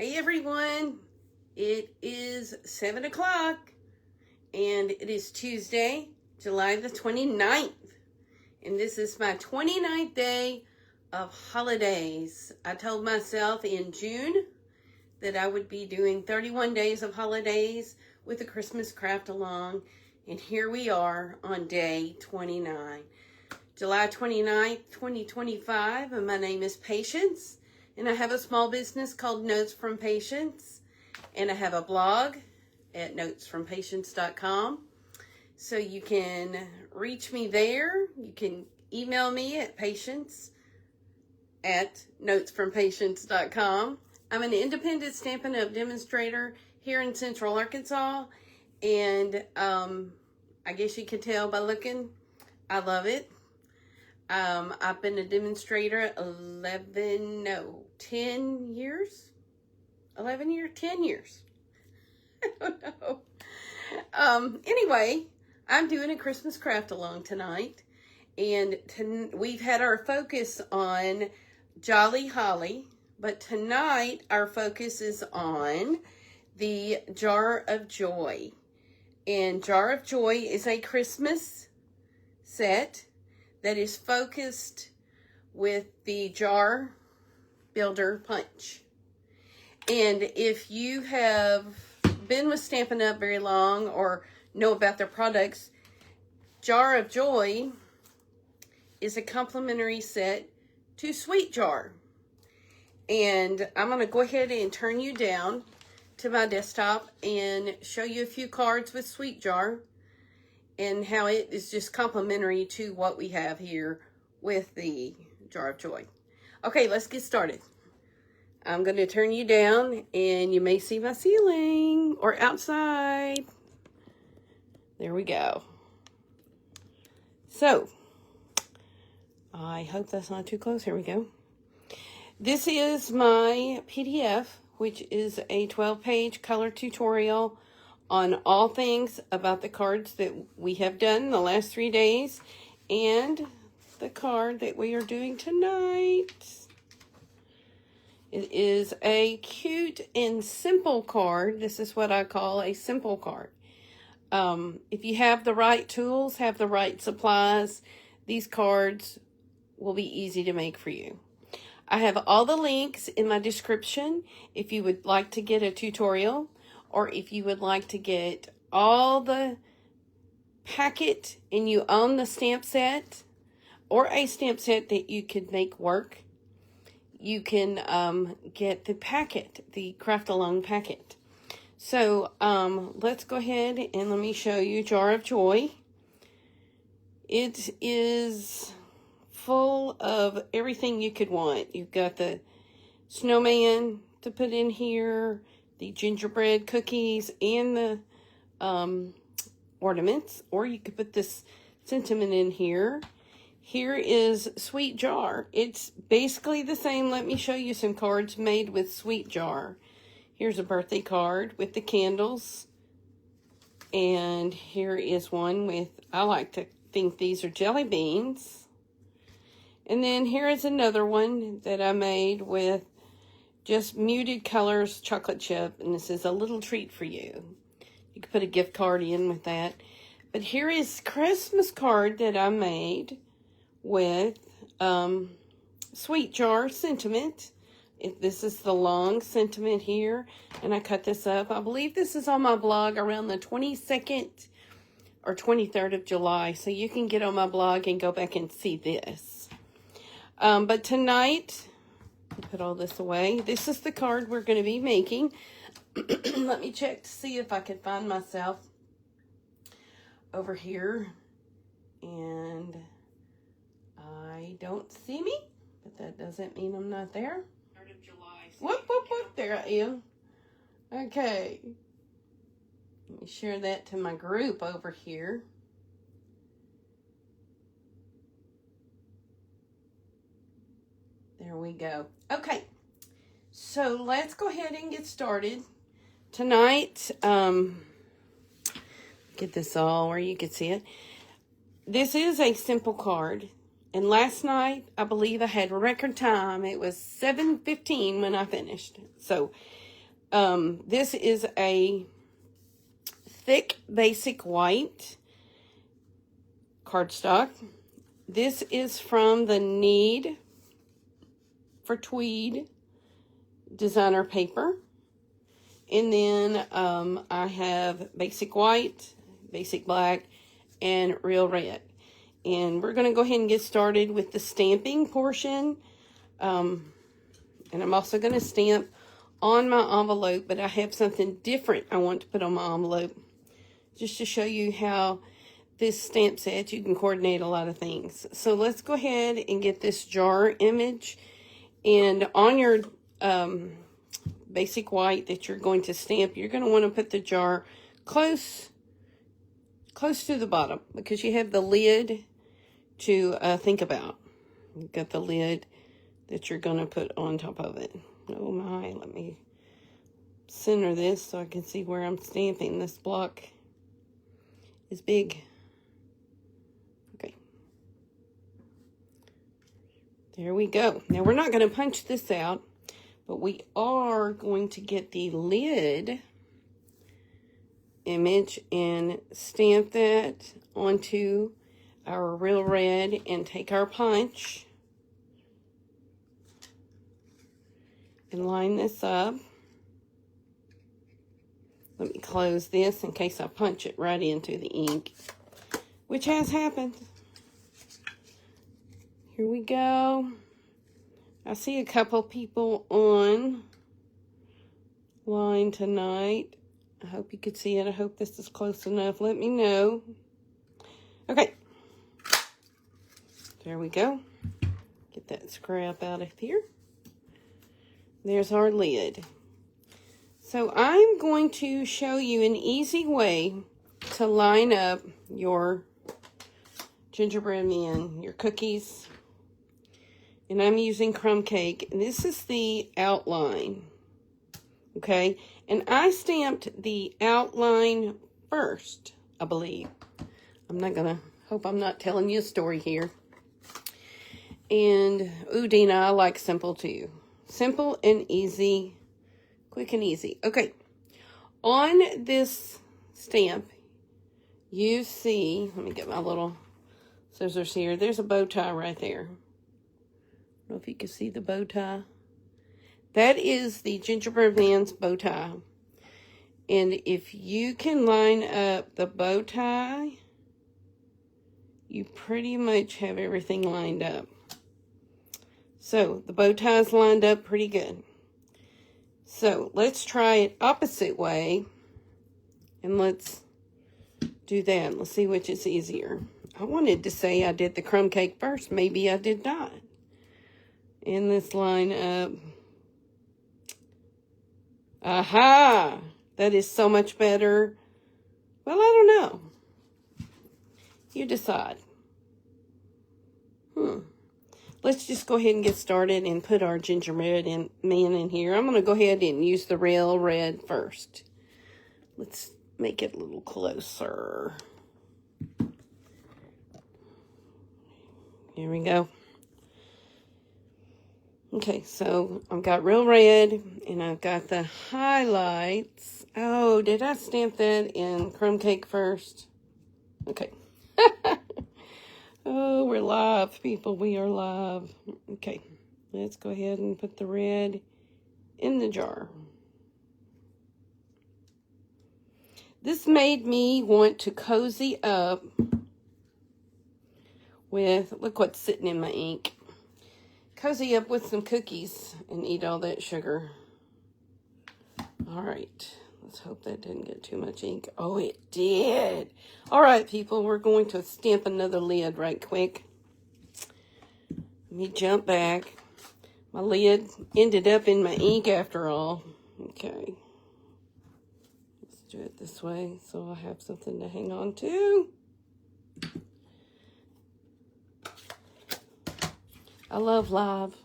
Hey everyone, it is 7 o'clock and it is Tuesday, July the 29th. And this is my 29th day of holidays. I told myself in June that I would be doing 31 days of holidays with a Christmas craft along. And here we are on day 29. July 29th, 2025, and my name is Patience. And I have a small business called Notes from Patience. And I have a blog at notesfrompatience.com. So you can reach me there. You can email me at patience@notesfrompatience.com. I'm an independent Stampin Up demonstrator here in Central Arkansas. And I guess you can tell by looking, I love it. I've been a demonstrator 10 years? 11 years? 10 years. I don't know. Anyway, I'm doing a Christmas craft along tonight. And we've had our focus on Jolly Holly. But tonight, our focus is on the Jar of Joy. And Jar of Joy is a Christmas set that is focused with the jar builder punch. And if you have been with Stampin' Up very long or know about their products, Jar of Joy is a complimentary set to Sweet Jar. And I'm going to go ahead and turn you down to my desktop and show you a few cards with Sweet Jar and how it is just complimentary to what we have here with the Jar of Joy. Okay, let's get started. I'm going to turn you down and you may see my ceiling or outside. There we go. So, I hope that's not too close. Here we go. This is my PDF, which is a 12-page color tutorial on all things about the cards that we have done the last 3 days and the card that we are doing tonight. It is a cute and simple card. This is what I call a simple card. If you have the right tools, have the right supplies, these cards will be easy to make for you. I have all the links in my description if you would like to get a tutorial or if you would like to get all the packet and you own the stamp set or a stamp set that you could make work, you can get the packet, the Craft Along packet. So let's go ahead and let me show you Jar of Joy. It is full of everything you could want. You've got the snowman to put in here, the gingerbread cookies, and the ornaments. Or you could put this sentiment in here. Here is Sweet Jar. It's basically the same. Let me show you some cards made with Sweet Jar. Here's a birthday card with the candles. And here is one with, I like to think these are jelly beans. And then here is another one that I made with just muted colors, chocolate chip. And this is a little treat for you. You can put a gift card in with that. But here is Christmas card that I made with Sweet Jar sentiment. This is the long sentiment here. And I cut this up. I believe this is on my blog around the 22nd or 23rd of July. So you can get on my blog and go back and see this. But tonight, put all this away. This is the card we're going to be making. Let me check to see if I can find myself over here. And I don't see me, but that doesn't mean I'm not there. 3rd of July. Whoop, whoop, whoop. There I am. Okay. Let me share that to my group over here. There we go. Okay, so let's go ahead and get started. Tonight, get this all where you can see it. This is a simple card. And last night, I believe I had record time. It was 7:15 when I finished. So This is a thick basic white cardstock. This is from the Need for Tweed designer paper. And then I have basic white, basic black, and real red. And we're going to go ahead and get started with the stamping portion. And I'm also going to stamp on my envelope, but I have something different I want to put on my envelope, just to show you how this stamp set, you can coordinate a lot of things. So let's go ahead and get this jar image. And on your basic white that you're going to stamp, you're going to want to put the jar close to the bottom, because you have the lid to think about. You've got the lid that you're going to put on top of it. Oh my, let me center this so I can see where I'm stamping. This block is big. Okay. There we go. Now we're not going to punch this out, but we are going to get the lid image and stamp that onto our real red and take our punch and line this up. Let me close this in case I punch it right into the ink, which has happened. Here we go. I see a couple people online tonight. I hope you could see it. I hope this is close enough. Let me know. Okay. There we go. Get that scrap out of here. There's our lid. So I'm going to show you an easy way to line up your gingerbread man, your cookies. And I'm using crumb cake. And this is the outline. Okay? And I stamped the outline first, I believe. Hope I'm not telling you a story here. And, ooh, Dina, I like simple too. Simple and easy, quick and easy. Okay, on this stamp, you see, let me get my little scissors here. There's a bow tie right there. I don't know if you can see the bow tie. That is the gingerbread man's bow tie. And if you can line up the bow tie, you pretty much have everything lined up. So the bow tie is lined up pretty good. So let's try it opposite way. And let's do that. Let's see which is easier. I wanted to say I did the crumb cake first. Maybe I did not. And let's line up. Aha! That is so much better. Well, I don't know. You decide. Let's just go ahead and get started and put our gingerbread man in here. I'm going to go ahead and use the real red first. Let's make it a little closer. Here we go. Okay, so I've got real red and I've got the highlights. Oh, did I stamp that in crumb cake first? Okay. Oh, we're live, people. We are live. Okay, let's go ahead and put the red in the jar. This made me want to cozy up with, look what's sitting in my ink. Cozy up with some cookies and eat all that sugar. All right. Let's hope that didn't get too much ink. Oh, it did. All right, people, we're going to stamp another lid right quick. Let me jump back. My lid ended up in my ink after all. Okay. Let's do it this way so I have something to hang on to. I love live.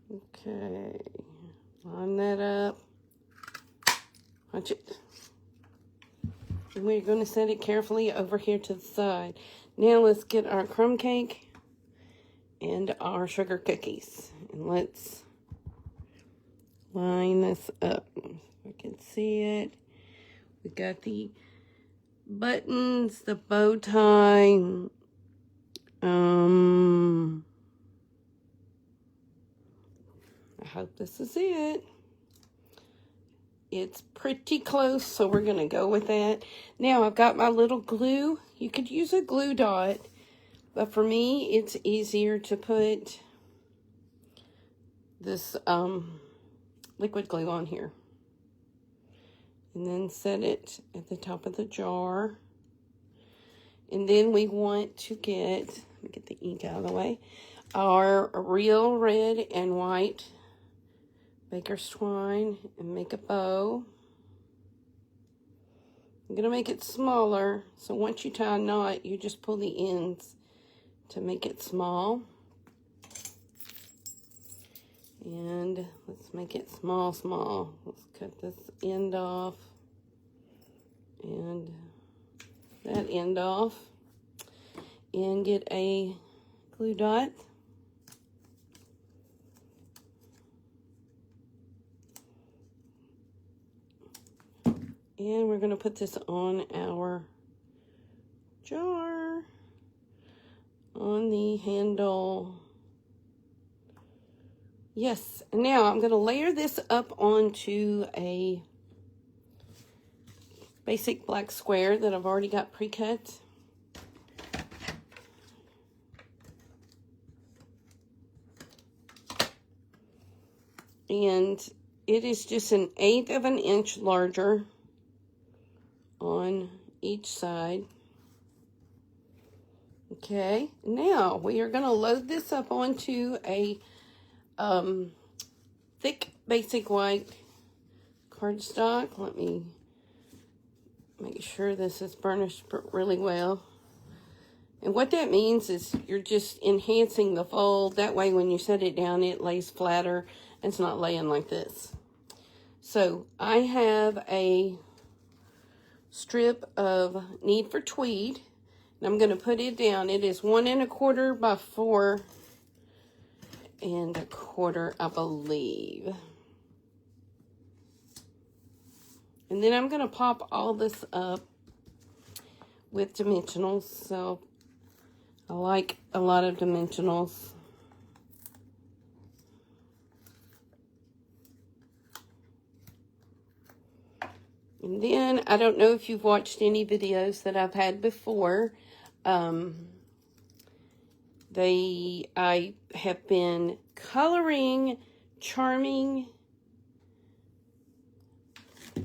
Okay, line that up, punch it, and we're going to set it carefully over here to the side. Now let's get our crumb cake and our sugar cookies, and let's line this up. I can see it. We got the buttons, the bow tie. I hope this is it. It's pretty close, so we're going to go with that. Now, I've got my little glue. You could use a glue dot, but for me, it's easier to put this liquid glue on here. And then set it at the top of the jar. And then we want to get, let me get the ink out of the way, our real red and white baker's twine and make a bow. I'm going to make it smaller, so once you tie a knot, you just pull the ends to make it small. And let's make it small. Let's cut this end off and that end off and get a glue dot. And we're going to put this on our jar on the handle. Yes, now I'm going to layer this up onto a basic black square that I've already got pre-cut. And it is just 1/8 of an inch larger on each side. Okay, now we are going to load this up onto a thick basic white cardstock. Let me make sure this is burnished really well. And what that means is you're just enhancing the fold. That way when you set it down, it lays flatter. It's not laying like this. So I have a strip of Need for Tweed, and I'm going to put it down. It is 1 1/4 by 4 1/4, I believe. And then I'm going to pop all this up with dimensionals. So I like a lot of dimensionals. And then, I don't know if you've watched any videos that I've had before. I have been coloring charming,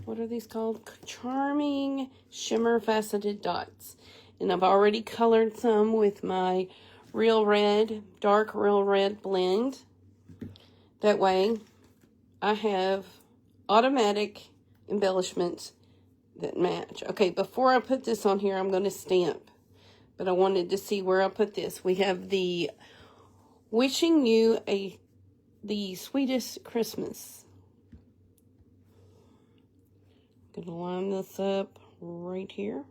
what are these called? Charming shimmer faceted dots. And I've already colored some with my real red, dark real red blend. That way, I have automatic embellishments that match. Okay, before I put this on here, I'm going to stamp. But I wanted to see where I put this. We have the Wishing You the Sweetest Christmas. I'm going to line this up right here.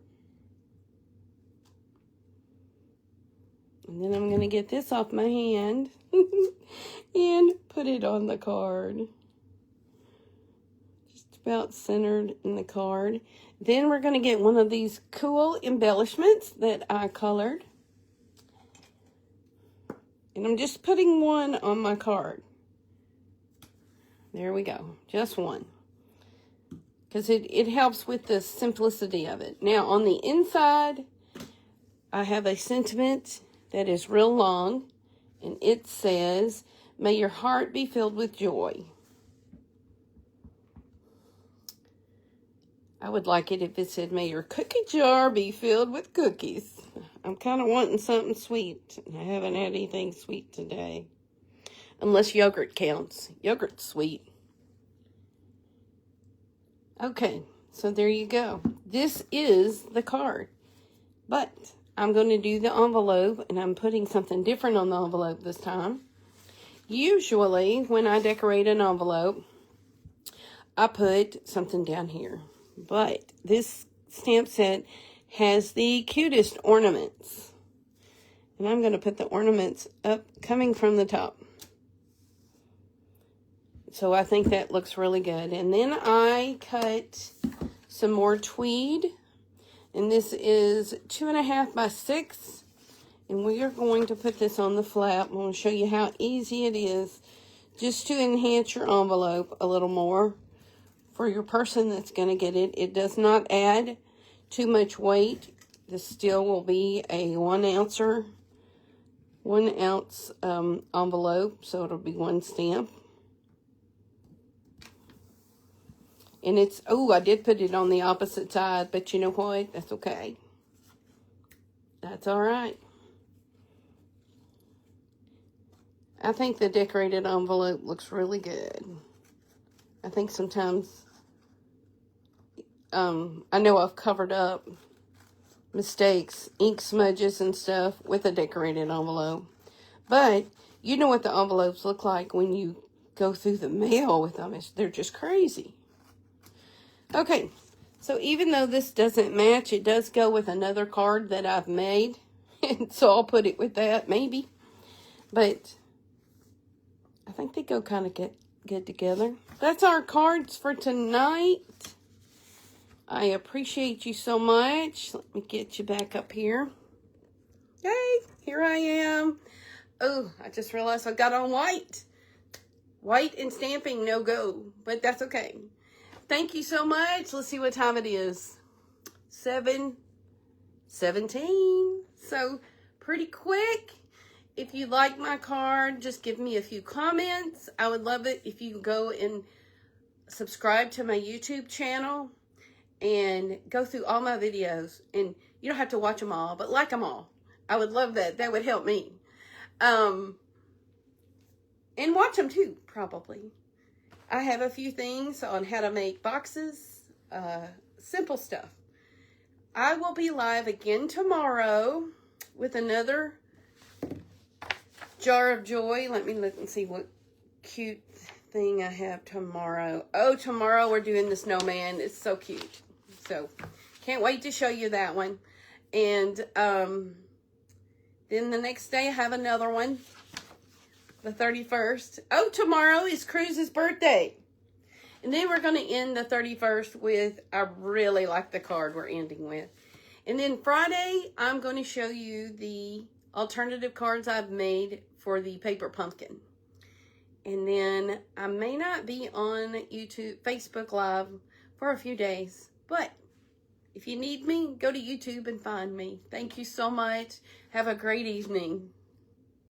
And then I'm going to get this off my hand and put it on the card. Just about centered in the card. Then we're going to get one of these cool embellishments that I colored. And I'm just putting one on my card. There we go. Just one. Because it helps with the simplicity of it. Now, on the inside, I have a sentiment that is real long. And it says, "May your heart be filled with joy." I would like it if it said, "May your cookie jar be filled with cookies." I'm kind of wanting something sweet. I haven't had anything sweet today. Unless yogurt counts. Yogurt's sweet. Okay, so there you go. This is the card. But I'm going to do the envelope, and I'm putting something different on the envelope this time. Usually, when I decorate an envelope, I put something down here. But this stamp set has the cutest ornaments. And I'm going to put the ornaments up, coming from the top. So I think that looks really good. And then I cut some more tweed. And this is 2.5 by 6. And we are going to put this on the flap. I'm going to show you how easy it is just to enhance your envelope a little more for your person that's going to get it. It does not add too much weight. This still will be a 1 ounce envelope, so it'll be 1 stamp. And it's, oh, I did put it on the opposite side, but you know what? That's okay. That's all right. I think the decorated envelope looks really good. I think sometimes, I know I've covered up mistakes, ink smudges and stuff with a decorated envelope. But you know what the envelopes look like when you go through the mail with them. They're just crazy. Okay, so even though this doesn't match, it does go with another card that I've made. And so I'll put it with that, maybe. But I think they go kind of good together. That's our cards for tonight. I appreciate you so much. Let me get you back up here. Hey, here I am. Oh, I just realized I got on white. White and stamping, no go. But that's okay. Thank you so much. Let's see what time it is. 7:17. So, pretty quick. If you like my card, just give me a few comments. I would love it if you go and subscribe to my YouTube channel and go through all my videos. And you don't have to watch them all, but like them all. I would love that. That would help me. And watch them too, probably. I have a few things on how to make boxes, simple stuff. I will be live again tomorrow with another jar of joy. Let me look and see what cute thing I have tomorrow. Oh, tomorrow we're doing the snowman. It's so cute. So, can't wait to show you that one. And then the next day I have another one. The 31st. Oh, tomorrow is Cruz's birthday. And then we're going to end the 31st with, I really like the card we're ending with. And then Friday, I'm going to show you the alternative cards I've made for the paper pumpkin. And then I may not be on YouTube, Facebook Live for a few days. But if you need me, go to YouTube and find me. Thank you so much. Have a great evening.